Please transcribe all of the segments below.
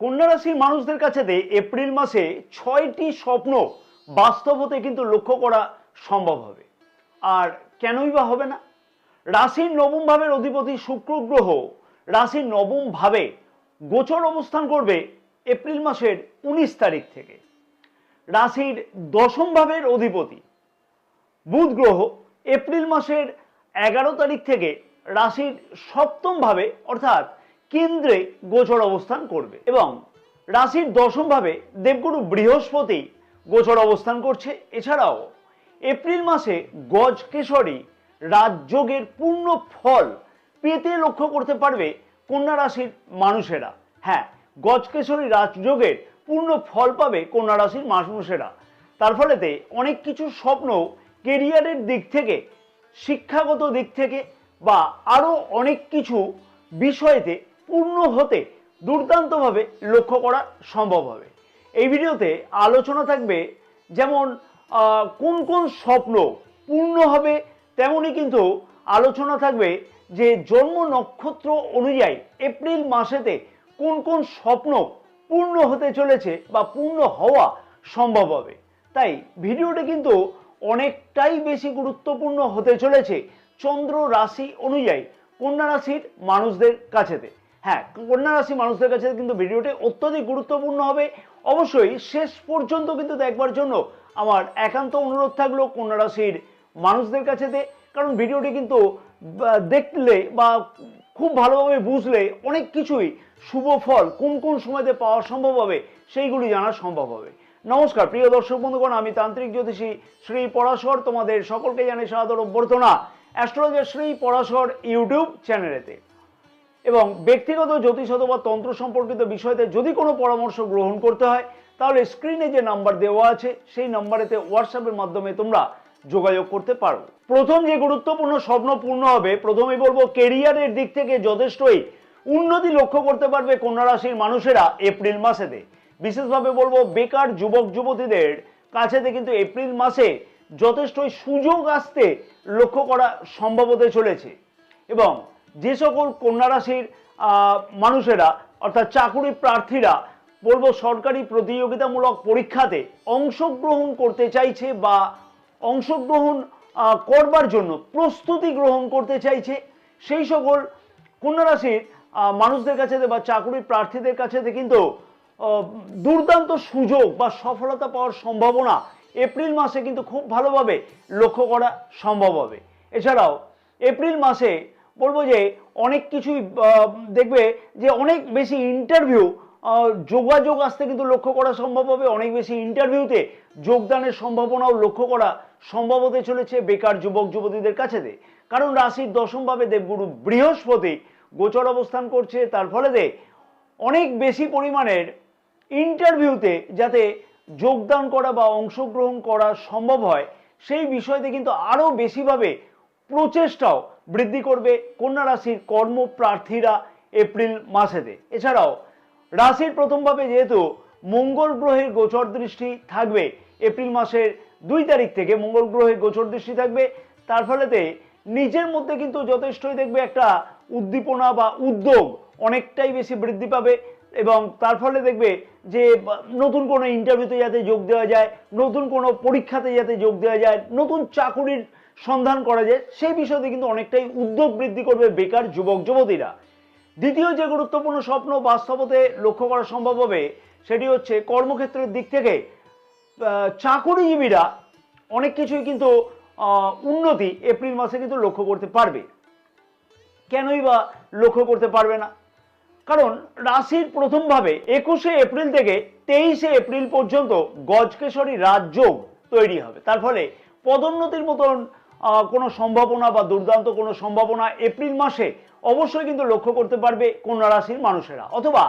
কন্যা রাশির মানুষদের কাছে এপ্রিল মাসে 6টি স্বপ্ন বাস্তব হতে কিন্তু লক্ষ্য করা সম্ভব হবে। আর কেনই বা হবে না? রাশির নবম ভাবের অধিপতি শুক্র গ্রহ রাশির নবম ভাবে গোচর অবস্থান করবে এপ্রিল মাসের 19 তারিখ থেকে। রাশির দশম ভাবের অধিপতি বুধ গ্রহ এপ্রিল মাসের 11 তারিখ থেকে রাশির সপ্তম ভাবে অর্থাৎ কেন্দ্রে গোচর অবস্থান করবে এবং রাশির দশম ভাবে দেবগুরু বৃহস্পতি গোচর অবস্থান করছে। এছাড়াও এপ্রিল মাসে গজকেশরী রাজযোগের পূর্ণ ফল পেতে লক্ষ্য করতে পারবে কন্যা রাশির মানুষেরা। হ্যাঁ, গজকেশরী রাজযোগের পূর্ণ ফল পাবে কন্যা রাশির মানুষেরা। তার ফলেতে অনেক কিছু স্বপ্ন কেরিয়ারের দিক থেকে, শিক্ষাগত দিক থেকে বা আরও অনেক কিছু বিষয়েতে পূর্ণ হতে দুর্দান্তভাবে লক্ষ্য করা সম্ভব হবে। এই ভিডিওতে আলোচনা থাকবে যেমন কোন কোন স্বপ্ন পূর্ণ হবে, তেমনই কিন্তু আলোচনা থাকবে যে জন্ম নক্ষত্র অনুযায়ী এপ্রিল মাসেতে কোন কোন স্বপ্ন পূর্ণ হতে চলেছে বা পূর্ণ হওয়া সম্ভব হবে। তাই ভিডিওটা কিন্তু অনেকটাই বেশি গুরুত্বপূর্ণ হতে চলেছে চন্দ্র রাশি অনুযায়ী কন্যা রাশির মানুষদের কাছেতে। হ্যাঁ, কন্যা রাশি মানুষদের কাছে কিন্তু ভিডিওটি অত্যধিক গুরুত্বপূর্ণ হবে। অবশ্যই শেষ পর্যন্ত কিন্তু দেখবার জন্য আমার একান্ত অনুরোধ থাকলো কন্যা রাশির মানুষদের কাছেতে, কারণ ভিডিওটি কিন্তু দেখলে বা খুব ভালোভাবে বুঝলে অনেক কিছুই শুভ ফল কোন কোন সময়তে পাওয়া সম্ভব হবে সেইগুলি জানা সম্ভব হবে। নমস্কার প্রিয় দর্শক বন্ধুগণ, আমি তান্ত্রিক জ্যোতিষী শ্রী পরাশর তোমাদের সকলকে জানাই সাদর অভ্যর্থনা অ্যাস্ট্রোলজার শ্রী পরাশর ইউটিউব চ্যানেলেতে। এবং ব্যক্তিগত জ্যোতিষ অথবা তন্ত্র সম্পর্কিত বিষয়তে যদি কোনো পরামর্শ গ্রহণ করতে হয় তাহলে স্ক্রিনে যে নাম্বার দেওয়া আছে সেই নাম্বারেতে হোয়াটসঅ্যাপের মাধ্যমে তোমরা যোগাযোগ করতে পারো। প্রথম যে গুরুত্বপূর্ণ স্বপ্ন পূর্ণ হবে, প্রথমেই বলবো কেরিয়ারের দিক থেকে যথেষ্টই উন্নতি লক্ষ্য করতে পারবে কন্যা রাশির মানুষেরা এপ্রিল মাসেতে। বিশেষভাবে বলবো বেকার যুবক যুবতীদের কাছেতে কিন্তু এপ্রিল মাসে যথেষ্টই সুযোগ আসতে লক্ষ্য করা সম্ভব হতে চলেছে। এবং যে সকল কন্যা রাশির মানুষেরা অর্থাৎ চাকুরি প্রার্থীরা বলবো সরকারি প্রতিযোগিতামূলক পরীক্ষাতে অংশগ্রহণ করতে চাইছে বা অংশগ্রহণ করবার জন্য প্রস্তুতি গ্রহণ করতে চাইছে, সেই সকল কন্যা রাশির মানুষদের কাছে বা চাকুরি প্রার্থীদের কাছে কিন্তু দুর্দান্ত সুযোগ বা সফলতা পাওয়ার সম্ভাবনা এপ্রিল মাসে কিন্তু খুব ভালোভাবে লক্ষ্য করা সম্ভব হবে। এছাড়াও এপ্রিল মাসে বলবো যে অনেক কিছুই দেখবে যে অনেক বেশি ইন্টারভিউ যোগাযোগ আসতে কিন্তু লক্ষ্য করা সম্ভব হবে। অনেক বেশি ইন্টারভিউতে যোগদানের সম্ভাবনাও লক্ষ্য করা সম্ভব হতে চলেছে বেকার যুবক যুবতীদের কাছেতে, কারণ রাশির দশম ভাবে দেবগুরু বৃহস্পতি গোচর অবস্থান করছে। তার ফলে অনেক বেশি পরিমাণের ইন্টারভিউতে যাতে যোগদান করা বা অংশগ্রহণ করা সম্ভব হয় সেই বিষয়তে কিন্তু আরও বেশিভাবে প্রচেষ্টাও বৃদ্ধি করবে কন্যা রাশির কর্মপ্রার্থীরা এপ্রিল মাসেতে। এছাড়াও রাশির প্রথমভাবে যেহেতু মঙ্গল গ্রহের গোচর দৃষ্টি থাকবে এপ্রিল মাসের 2 তারিখ থেকে মঙ্গল গ্রহের গোচর দৃষ্টি থাকবে, তার ফলেতে নিজের মধ্যে কিন্তু যথেষ্টই দেখবে একটা উদ্দীপনা বা উদ্যোগ অনেকটাই বেশি বৃদ্ধি পাবে। এবং তার ফলে দেখবে যে নতুন কোনো ইন্টারভিউতে যাতে যোগ দেওয়া যায়, নতুন কোনো পরীক্ষাতে যাতে যোগ দেওয়া যায়, নতুন চাকুরির সন্ধান করা যায়, সেই বিষয়তে কিন্তু অনেকটাই উদ্যোগ বৃদ্ধি করবে বেকার যুবক যুবতীরা। দ্বিতীয় যে গুরুত্বপূর্ণ স্বপ্ন বাস্তবতে লক্ষ্য করা সম্ভব হবে সেটি হচ্ছে কর্মক্ষেত্রের দিক থেকে চাকুরিজীবীরা অনেক কিছুই কিন্তু উন্নতি এপ্রিল মাসে কিন্তু লক্ষ্য করতে পারবে। কেনই বা লক্ষ্য করতে পারবে না? কারণ রাশির প্রথমভাবে 21শে এপ্রিল থেকে 23শে এপ্রিল পর্যন্ত গজকেশরী রাজযোগ তৈরি হবে। তার ফলে পদোন্নতির মতন কোনো সম্ভাবনা বা দুর্দান্ত কোনো সম্ভাবনা এপ্রিল মাসে অবশ্যই কিন্তু লক্ষ্য করতে পারবে কন্যা রাশির মানুষেরা, অথবা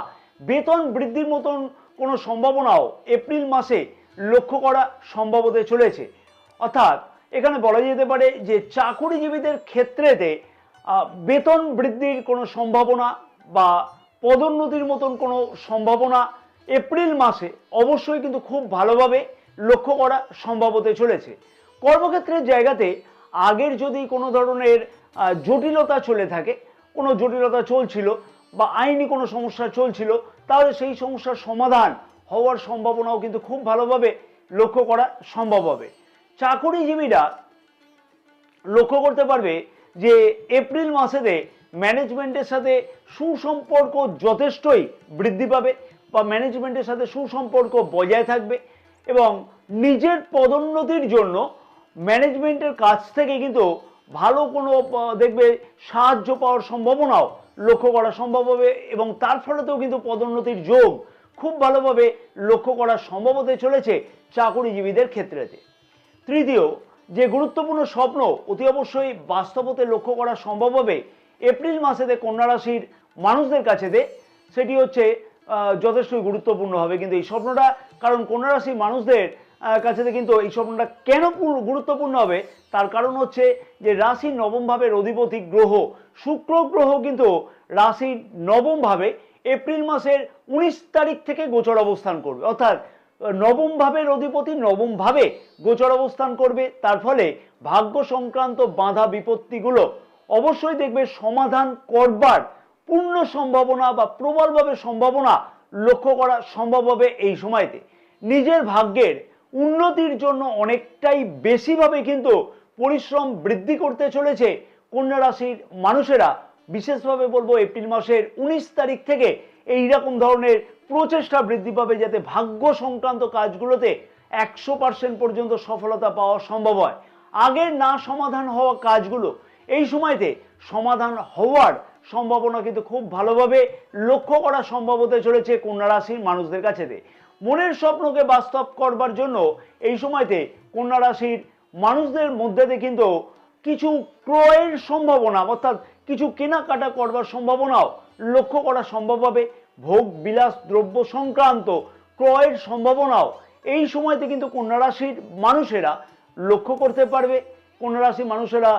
বেতন বৃদ্ধির মতন কোনো সম্ভাবনাও এপ্রিল মাসে লক্ষ্য করা সম্ভব হতে চলেছে। অর্থাৎ এখানে বলা যেতে পারে যে চাকুরিজীবীদের ক্ষেত্রেতে বেতন বৃদ্ধির কোনো সম্ভাবনা বা পদোন্নতির মতন কোনো সম্ভাবনা এপ্রিল মাসে অবশ্যই কিন্তু খুব ভালোভাবে লক্ষ্য করা সম্ভব হতে চলেছে। কর্মক্ষেত্রের জায়গাতে আগের যদি কোনো ধরনের জটিলতা চলে থাকে, কোনো জটিলতা চলছিল বা আইনি কোনো সমস্যা চলছিল, তাহলে সেই সমস্যার সমাধান হওয়ার সম্ভাবনাও কিন্তু খুব ভালোভাবে লক্ষ্য করা সম্ভব হবে। চাকরিজীবীরা লক্ষ্য করতে পারবে যে এপ্রিল মাসেতে ম্যানেজমেন্টের সাথে সুসম্পর্ক যথেষ্টই বৃদ্ধি পাবে বা ম্যানেজমেন্টের সাথে সুসম্পর্ক বজায় থাকবে এবং নিজের পদোন্নতির জন্য ম্যানেজমেন্টের কাছ থেকে কিন্তু ভালো কোনো দেখবে সাহায্য পাওয়ার সম্ভাবনাও লক্ষ্য করা সম্ভব হবে এবং তার ফলেতেও কিন্তু পদোন্নতির যোগ খুব ভালোভাবে লক্ষ্য করা সম্ভব হতে চলেছে চাকরিজীবীদের ক্ষেত্রেতে। তৃতীয় যে গুরুত্বপূর্ণ স্বপ্ন অতি অবশ্যই বাস্তবতে লক্ষ্য করা সম্ভব হবে এপ্রিল মাসেতে কন্যা রাশির মানুষদের কাছেতে, সেটি হচ্ছে যথেষ্টই গুরুত্বপূর্ণ হবে কিন্তু এই স্বপ্নটা। কারণ কন্যা রাশির মানুষদের কাছেতে কিন্তু এই স্বপ্নটা কেন গুরুত্বপূর্ণ হবে তার কারণ হচ্ছে যে রাশির নবম ভাবের অধিপতি গ্রহ শুক্র গ্রহ কিন্তু রাশির নবম ভাবে এপ্রিল মাসের 19 তারিখ থেকে গোচর অবস্থান করবে, অর্থাৎ নবম ভাবের অধিপতি নবম ভাবে গোচর অবস্থান করবে। তার ফলে ভাগ্য সংক্রান্ত বাধা বিপত্তিগুলো অবশ্যই দেখবে সমাধান করবার পূর্ণ সম্ভাবনা বা প্রবলভাবে সম্ভাবনা লক্ষ্য করা সম্ভব হবে এই সময়তে। নিজের ভাগ্যের উন্নতির জন্য অনেকটাই বেশিভাবে কিন্তু পরিশ্রম বৃদ্ধি করতে চলেছে কন্যা রাশির মানুষেরা। বিশেষভাবে বলবো এপ্রিল মাসের 19 তারিখ থেকে এইরকম ধরনের প্রচেষ্টা বৃদ্ধি পাবে যাতে ভাগ্য সংক্রান্ত কাজগুলোতে 100% পর্যন্ত সফলতা পাওয়া সম্ভব হয়। আগের না সমাধান হওয়া কাজগুলো এই সময়তে সমাধান হওয়ার সম্ভাবনা কিন্তু খুব ভালোভাবে লক্ষ্য করা সম্ভব হতে চলেছে কন্যা রাশির মানুষদের কাছেতে। মনের স্বপ্নকে বাস্তব করবার জন্য এই সময়তে কন্যা রাশির মানুষদের মধ্যে কিন্তু কিছু ক্রয়ের সম্ভাবনা অর্থাৎ কিছু কেনাকাটা করবার সম্ভাবনাও লক্ষ্য করা সম্ভব হবে। ভোগ বিলাস দ্রব্য সংক্রান্ত ক্রয়ের সম্ভাবনাও এই সময়তে কিন্তু কন্যা রাশির মানুষেরা লক্ষ্য করতে পারবে। কন্যা রাশির মানুষেরা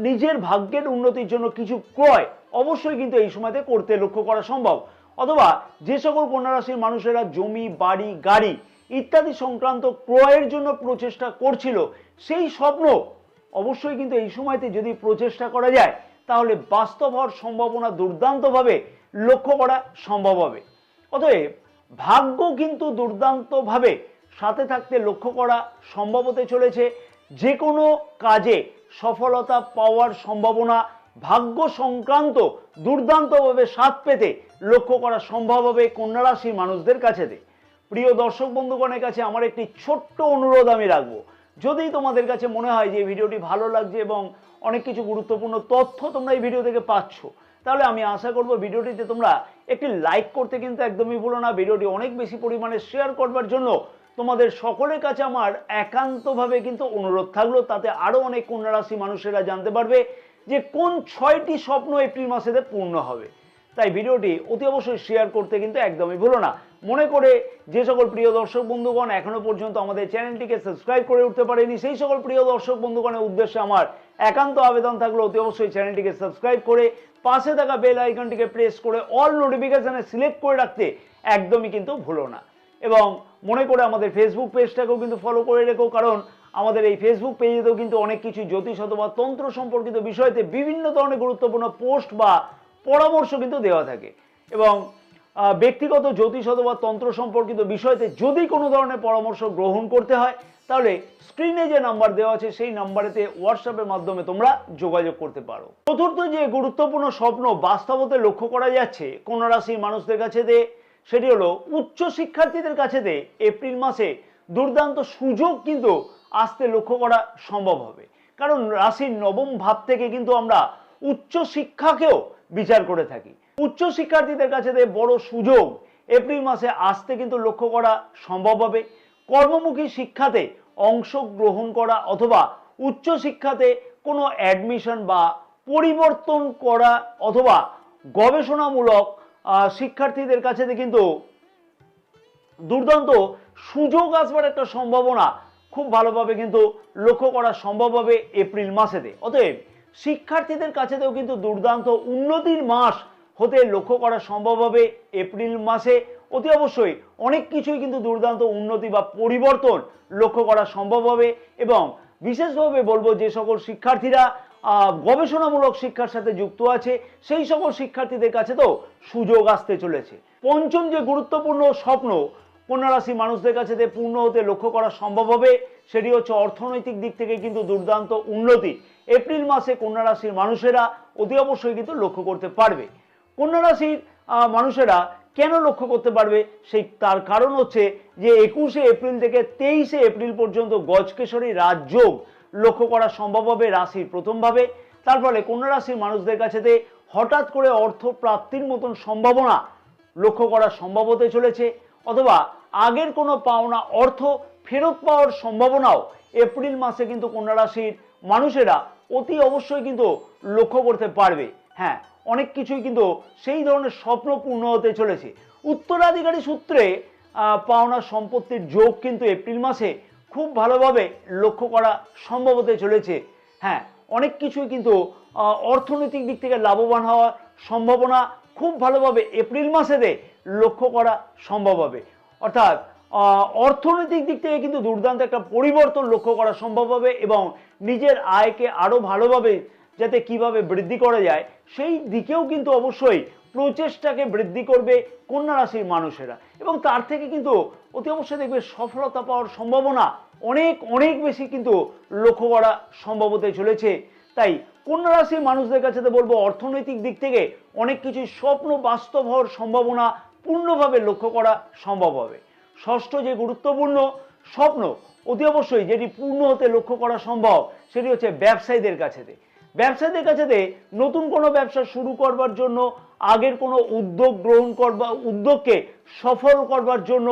নিজের ভাগ্যের উন্নতির জন্য কিছু ক্রয় অবশ্যই কিন্তু এই সময়তে করতে লক্ষ্য করা সম্ভব। অথবা যে সকল কন্যা রাশির মানুষেরা জমি বাড়ি গাড়ি ইত্যাদি সংক্রান্ত ক্রয়ের জন্য প্রচেষ্টা করছিল, সেই স্বপ্ন অবশ্যই কিন্তু এই সময়তে যদি প্রচেষ্টা করা যায় তাহলে বাস্তব হওয়ার সম্ভাবনা দুর্দান্তভাবে লক্ষ্য করা সম্ভব হবে। অতএব ভাগ্য কিন্তু দুর্দান্তভাবে সাথে থাকতে লক্ষ্য করা সম্ভব হতে চলেছে। যে কোনো কাজে সফলতা পাওয়ার সম্ভাবনা ভাগ্য সংক্রান্ত দুর্দান্তভাবে সাথ পেতে লক্ষ্য করা সম্ভব হবে কন্যা রাশির মানুষদের কাছেতে। প্রিয় দর্শক বন্ধুগণের কাছে আমার একটি ছোট্ট অনুরোধ আমি রাখবো, যদি তোমাদের কাছে মনে হয় যে এই ভিডিওটি ভালো লাগছে এবং অনেক কিছু গুরুত্বপূর্ণ তথ্য তোমরা এই ভিডিও থেকে পাচ্ছ, তাহলে আমি আশা করব ভিডিওটিতে তোমরা একটি লাইক করতে কিন্তু একদমই ভুলো না। ভিডিওটি অনেক বেশি পরিমাণে শেয়ার করবার জন্য তোমাদের সকলের কাছে আমার একান্তভাবে কিন্তু অনুরোধ থাকলো, তাতে আরো অনেক কন্যা রাশি মানুষেরা জানতে পারবে যে কোন 6টি স্বপ্ন এপ্রিল মাসেতে পূর্ণ হবে। তাই ভিডিওটি অতি অবশ্যই শেয়ার করতে কিন্তু একদমই ভুলো না। মনে করে যে সকল প্রিয় দর্শক বন্ধুগণ এখনো পর্যন্ত আমাদের চ্যানেলটিকে সাবস্ক্রাইব করে উঠতে পারেনি, সেই সকল প্রিয় দর্শক বন্ধুগণের উদ্দেশ্যে আমার একান্ত আবেদন থাকলো অতি অবশ্যই চ্যানেলটিকে সাবস্ক্রাইব করে পাশে থাকা বেল আইকনটিকে প্রেস করে অল নোটিফিকেশনে সিলেক্ট করে রাখতে একদমই কিন্তু ভুলো না। এবং মনে করে আমাদের ফেসবুক পেজটাকেও কিন্তু ফলো করে রেখো, কারণ আমাদের এই ফেসবুক পেজেতেও কিন্তু অনেক কিছু জ্যোতিষ অথবা তন্ত্র সম্পর্কিত বিষয়তে বিভিন্ন ধরনের গুরুত্বপূর্ণ পোস্ট বা পরামর্শ কিন্তু দেওয়া থাকে। এবং ব্যক্তিগত জ্যোতিষ অথবা তন্ত্র সম্পর্কিত বিষয়তে যদি কোনো ধরনের পরামর্শ গ্রহণ করতে হয় তাহলে স্ক্রিনে যে নাম্বার দেওয়া আছে সেই নাম্বারেতে হোয়াটসঅ্যাপের মাধ্যমে তোমরা যোগাযোগ করতে পারো। চতুর্থ যে গুরুত্বপূর্ণ স্বপ্ন বাস্তবতে লক্ষ্য করা যাচ্ছে কন্যা রাশির মানুষদের কাছে সেটি হলো উচ্চ শিক্ষার্থীদের কাছে এপ্রিল মাসে দুর্দান্ত সুযোগ কিন্তু আসতে লক্ষ্য করা সম্ভব হবে। কারণ রাশির নবম ভাব থেকে কিন্তু আমরা উচ্চ শিক্ষাকেও বিচার করে থাকি। উচ্চ শিক্ষার্থীদের কাছে বড় সুযোগ এপ্রিল মাসে আসতে কিন্তু লক্ষ্য করা সম্ভব হবে। কর্মমুখী শিক্ষাতে অংশগ্রহণ করা অথবা উচ্চ শিক্ষাতে কোনো অ্যাডমিশন বা পরিবর্তন করা অথবা গবেষণামূলক শিক্ষার্থীদের কাছে কিন্তু দুর্দান্ত সুযোগ আসবার একটা সম্ভাবনা খুব ভালোভাবে কিন্তু লক্ষ্য করা সম্ভব হবে এপ্রিল মাসেতে। অতএব শিক্ষার্থীদের কাছেতেও কিন্তু দুর্দান্ত উন্নতির মাস হতে লক্ষ্য করা সম্ভব হবে এপ্রিল মাসে। অতি অবশ্যই অনেক কিছুই কিন্তু দুর্দান্ত উন্নতি বা পরিবর্তন লক্ষ্য করা সম্ভব হবে। এবং বিশেষভাবে বলবো যে সকল শিক্ষার্থীরা গবেষণামূলক শিক্ষার সাথে যুক্ত আছে, সেই সকল শিক্ষার্থীদের কাছে তো সুযোগ আসতে চলেছে। পঞ্চম যে গুরুত্বপূর্ণ স্বপ্ন কন্যা রাশির মানুষদের কাছে পূর্ণ হতে লক্ষ্য করা সম্ভব হবে, সেটি হচ্ছে অর্থনৈতিক দিক থেকে কিন্তু দুর্দান্ত উন্নতি এপ্রিল মাসে কন্যা রাশির মানুষেরা অতি অবশ্যই কিন্তু লক্ষ্য করতে পারবে। কন্যা রাশির মানুষেরা কেন লক্ষ্য করতে পারবে, সেই তার কারণ হচ্ছে যে 21শে এপ্রিল থেকে 23শে এপ্রিল পর্যন্ত গজকেশরী রাজযোগ লক্ষ্য করা সম্ভব হবে রাশির প্রথমভাবে। তার ফলে কন্যা রাশির মানুষদের কাছে হঠাৎ করে অর্থ প্রাপ্তির মতন সম্ভাবনা লক্ষ্য করা সম্ভব হতে চলেছে, অথবা আগের কোনো পাওনা অর্থ ফেরত পাওয়ার সম্ভাবনাও এপ্রিল মাসে কিন্তু কন্যা রাশির মানুষেরা অতি অবশ্যই কিন্তু লক্ষ্য করতে পারবে। হ্যাঁ, অনেক কিছুই কিন্তু সেই ধরনের স্বপ্ন পূর্ণ হতে চলেছে। উত্তরাধিকারী সূত্রে পাওনা সম্পত্তির যোগ কিন্তু এপ্রিল মাসে খুব ভালোভাবে লক্ষ্য করা সম্ভব হতে চলেছে। হ্যাঁ, অনেক কিছুই কিন্তু অর্থনৈতিক দিক থেকে লাভবান হওয়ার সম্ভাবনা খুব ভালোভাবে এপ্রিল মাসেতে লক্ষ্য করা সম্ভব হবে। অর্থাৎ অর্থনৈতিক দিক থেকে কিন্তু দুর্দান্ত একটা পরিবর্তন লক্ষ্য করা সম্ভব হবে, এবং নিজের আয়কে আরো ভালোভাবে যাতে কিভাবে বৃদ্ধি করা যায় সেই দিকেও কিন্তু অবশ্যই প্রচেষ্টাকে বৃদ্ধি করবে কন্যা রাশির মানুষেরা, এবং তার থেকে কিন্তু অতি অবশ্যই দেখবে সফলতা পাওয়ার সম্ভাবনা অনেক অনেক বেশি কিন্তু লক্ষ্য করা সম্ভব হতে চলেছে। তাই কন্যা রাশির মানুষদের কাছে বলবো অর্থনৈতিক দিক থেকে অনেক কিছু স্বপ্ন বাস্তব হওয়ার সম্ভাবনা পূর্ণভাবে লক্ষ্য করা সম্ভব হবে। ষষ্ঠ যে গুরুত্বপূর্ণ স্বপ্ন অতি অবশ্যই যেটি পূর্ণ হতে লক্ষ্য করা সম্ভব, সেটি হচ্ছে ব্যবসায়ীদের কাছে। ব্যবসায়ীদের কাছে নতুন কোনো ব্যবসা শুরু করবার জন্য, আগের কোনো উদ্যোগ গ্রহণ করবার উদ্যোগকে সফল করবার জন্য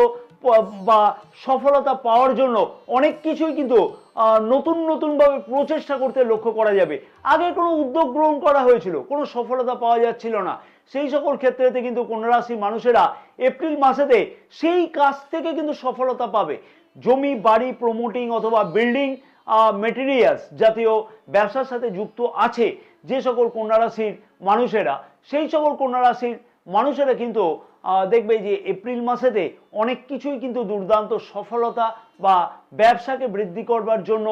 বা সফলতা পাওয়ার জন্য অনেক কিছুই কিন্তু নতুন নতুনভাবে প্রচেষ্টা করতে লক্ষ্য করা যাবে। আগে কোনো উদ্যোগ গ্রহণ করা হয়েছিল, কোনো সফলতা পাওয়া যাচ্ছিল না, সেই সকল ক্ষেত্রেতে কিন্তু কন্যা রাশির মানুষেরা এপ্রিল মাসেতে সেই কাজ থেকে কিন্তু সফলতা পাবে। জমি বাড়ি প্রমোটিং অথবা বিল্ডিং মেটেরিয়ালস জাতীয় ব্যবসার সাথে যুক্ত আছে যে সকল কন্যা রাশির মানুষেরা, সেই সকল কন্যা রাশির মানুষেরা কিন্তু দেখবে যে এপ্রিল মাসেতে অনেক কিছুই কিন্তু দুর্দান্ত সফলতা বা ব্যবসাকে বৃদ্ধি করবার জন্য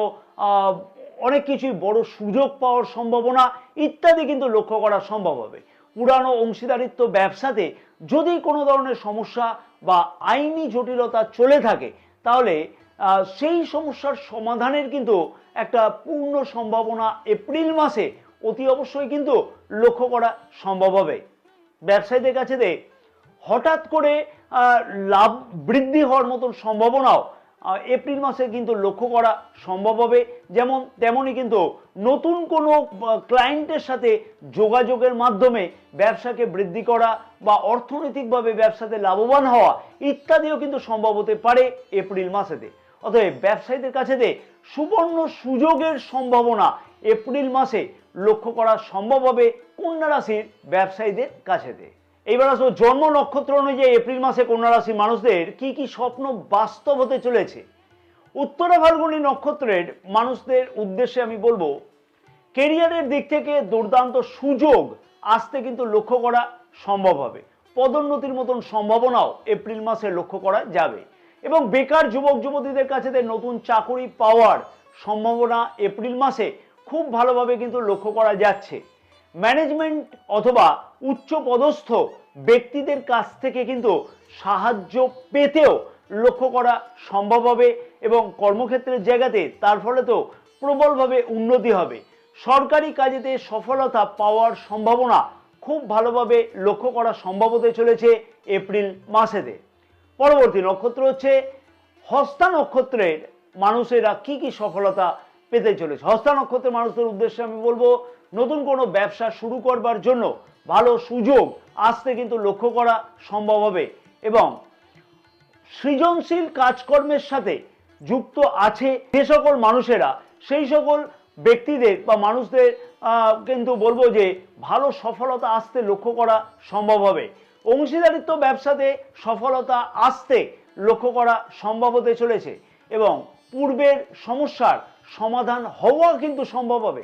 অনেক কিছুই বড় সুযোগ পাওয়ার সম্ভাবনা ইত্যাদি কিন্তু লক্ষ্য করা সম্ভব হবে। পুরানো অংশীদারিত্ব ব্যবসাতে যদি কোনো ধরনের সমস্যা বা আইনি জটিলতা চলে থাকে, তাহলে সেই সমস্যার সমাধানের কিন্তু একটা পূর্ণ সম্ভাবনা এপ্রিল মাসে অতি অবশ্যই কিন্তু লক্ষ্য করা সম্ভব হবে। ব্যবসায়ীদের কাছে হঠাৎ করে লাভ বৃদ্ধি হওয়ার মতন সম্ভাবনাও এপ্রিল মাসে কিন্তু লক্ষ্য করা সম্ভব হবে। যেমন তেমনই কিন্তু নতুন কোনো ক্লায়েন্টের সাথে যোগাযোগের মাধ্যমে ব্যবসাকে বৃদ্ধি করা বা অর্থনৈতিকভাবে ব্যবসাতে লাভবান হওয়া ইত্যাদিও কিন্তু সম্ভব হতে পারে এপ্রিল মাসেতে। অতএব ব্যবসায়ীদের কাছে সুবর্ণ সুযোগের সম্ভাবনা এপ্রিল মাসে লক্ষ্য করা সম্ভব হবে কন্যা রাশির ব্যবসায়ীদের কাছে। এইবার আসবো জন্ম নক্ষত্র অনুযায়ী এপ্রিল মাসে কন্যা রাশির মানুষদের কি কি স্বপ্ন বাস্তব হতে চলেছে। উত্তরা ফাল্গুনী নক্ষত্রের মানুষদের উদ্দেশ্যে আমি বলবো, কেরিয়ারের দিক থেকে দুর্দান্ত সুযোগ আসতে কিন্তু লক্ষ্য করা সম্ভব হবে। পদোন্নতির মতন সম্ভাবনাও এপ্রিল মাসে লক্ষ্য করা যাবে, এবং বেকার যুবক যুবতীদের কাছে নতুন চাকরি পাওয়ার সম্ভাবনা এপ্রিল মাসে খুব ভালোভাবে কিন্তু লক্ষ্য করা যাচ্ছে। ম্যানেজমেন্ট অথবা উচ্চ পদস্থ ব্যক্তিদের কাছ থেকে কিন্তু সাহায্য পেতেও লক্ষ্য করা সম্ভব হবে, এবং কর্মক্ষেত্রের জায়গাতে তার ফলে তো প্রবলভাবে উন্নতি হবে। সরকারি কাজেতে সফলতা পাওয়ার সম্ভাবনা খুব ভালোভাবে লক্ষ্য করা সম্ভব হতে চলেছে এপ্রিল মাসেতে। পরবর্তী নক্ষত্র হচ্ছে হস্তা নক্ষত্রের মানুষেরা কি কি সফলতা পেতে চলেছে। হস্তা নক্ষত্রের মানুষদের উদ্দেশ্যে আমি বলবো, নতুন কোনো ব্যবসা শুরু করবার জন্য ভালো সুযোগ আসতে কিন্তু লক্ষ্য করা সম্ভব হবে, এবং সৃজনশীল কাজকর্মের সাথে যুক্ত আছে যে সকল মানুষেরা, সেই সকল ব্যক্তিদের বা মানুষদের কিন্তু বলবো যে ভালো সফলতা আসতে লক্ষ্য করা সম্ভব হবে। অংশীদারিত্ব ব্যবসাতে সফলতা আসতে লক্ষ্য করা সম্ভব হতে চলেছে, এবং পূর্বের সমস্যার সমাধান হওয়া কিন্তু সম্ভব হবে।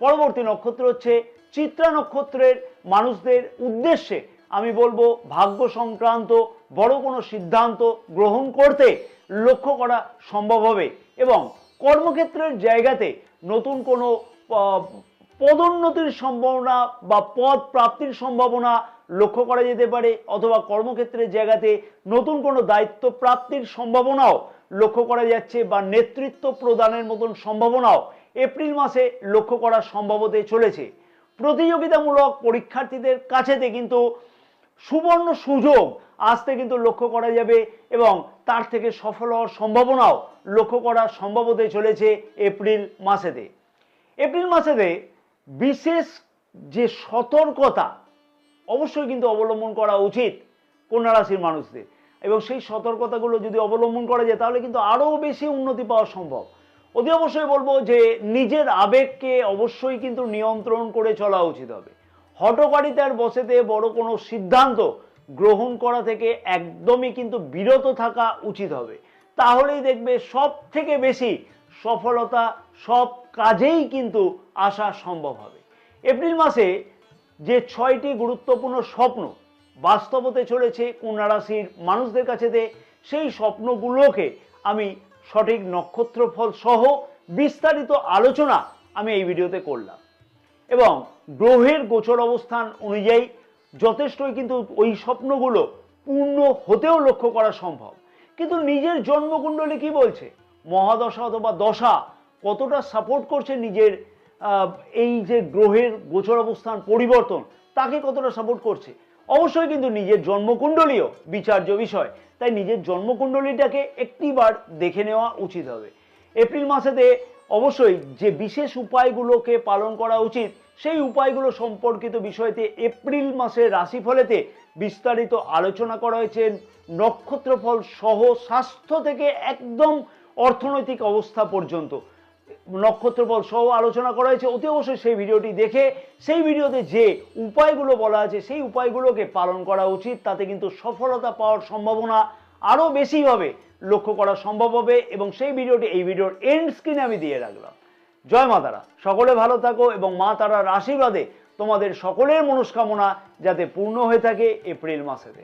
পরবর্তী নক্ষত্র হচ্ছে চিত্রা নক্ষত্রের মানুষদের উদ্দেশ্যে আমি বলবো, ভাগ্য সংক্রান্ত বড় কোনো সিদ্ধান্ত গ্রহণ করতে লক্ষ্য করা সম্ভব হবে, এবং কর্মক্ষেত্রের জায়গাতে নতুন কোনো পদোন্নতির সম্ভাবনা বা পদ প্রাপ্তির সম্ভাবনা লক্ষ্য করা যেতে পারে, অথবা কর্মক্ষেত্রের জায়গাতে নতুন কোনো দায়িত্ব প্রাপ্তির সম্ভাবনাও লক্ষ্য করা যাচ্ছে, বা নেতৃত্ব প্রদানের মতন সম্ভাবনাও এপ্রিল মাসে লক্ষ্য করা সম্ভব হতে চলেছে। প্রতিযোগিতামূলক পরীক্ষার্থীদের কাছেতে কিন্তু সুবর্ণ সুযোগ আসতে কিন্তু লক্ষ্য করা যাবে, এবং তার থেকে সফল হওয়ার সম্ভাবনাও লক্ষ্য করা সম্ভব হতে চলেছে এপ্রিল মাসেতে। এপ্রিল মাসেতে বিশেষ যে সতর্কতা অবশ্যই কিন্তু অবলম্বন করা উচিত কন্যা রাশির মানুষদের, এবং সেই সতর্কতাগুলো যদি অবলম্বন করা যায় তাহলে কিন্তু আরও বেশি উন্নতি পাওয়া সম্ভব। অতি অবশ্যই বলবো যে নিজের আবেগকে অবশ্যই কিন্তু নিয়ন্ত্রণ করে চলা উচিত হবে। হঠকারিতার বশেতে বড় কোনো সিদ্ধান্ত গ্রহণ করা থেকে একদমই কিন্তু বিরত থাকা উচিত হবে। তাহলেই দেখবে সব থেকে বেশি সফলতা সব কাজেই কিন্তু আসা সম্ভব হবে। এপ্রিল মাসে যে 6টি গুরুত্বপূর্ণ স্বপ্ন বাস্তব হতে চলেছে কন্যা রাশির মানুষদের কাছেতে, সেই স্বপ্নগুলোকে আমি সঠিক নক্ষত্রফল সহ বিস্তারিত আলোচনা আমি এই ভিডিওতে করলাম, এবং গ্রহের গোচর অবস্থান অনুযায়ী যথেষ্টই কিন্তু ওই স্বপ্নগুলো পূর্ণ হতেও লক্ষ্য করা সম্ভব। কিন্তু নিজের জন্মকুণ্ডলী কি বলছে, মহাদশা অথবা দশা কতটা সাপোর্ট করছে নিজের এই যে গ্রহের গোচর অবস্থান পরিবর্তন, তাকে কতটা সাপোর্ট করছে, অবশ্যই কিন্তু নিজের জন্মকুণ্ডলীও বিচার্য বিষয়। তাই নিজের জন্মকুণ্ডলীটাকে একটিবার দেখে নেওয়া উচিত হবে। এপ্রিল মাসেতে অবশ্যই যে বিশেষ উপায়গুলোকে পালন করা উচিত, সেই উপায়গুলো সম্পর্কিত বিষয়তে এপ্রিল মাসের রাশিফলেতে বিস্তারিত আলোচনা করা হয়েছে। নক্ষত্রফল সহ স্বাস্থ্য থেকে একদম অর্থনৈতিক অবস্থা পর্যন্ত নক্ষত্রফল সহ আলোচনা করা হয়েছে। অতি অবশ্যই সেই ভিডিওটি দেখে সেই ভিডিওতে যে উপায়গুলো বলা আছে সেই উপায়গুলোকে পালন করা উচিত। তাতে কিন্তু সফলতা পাওয়ার সম্ভাবনা আরও বেশিভাবে লক্ষ্য করা সম্ভব হবে, এবং সেই ভিডিওটি এই ভিডিওর এন্ড স্ক্রিনে আমি দিয়ে রাখলাম। জয় মা তারা, সকলে ভালো থাকো, এবং মা তারার আশীর্বাদে তোমাদের সকলের মনস্কামনা যাতে পূর্ণ হয়ে থাকে এপ্রিল মাসেতে।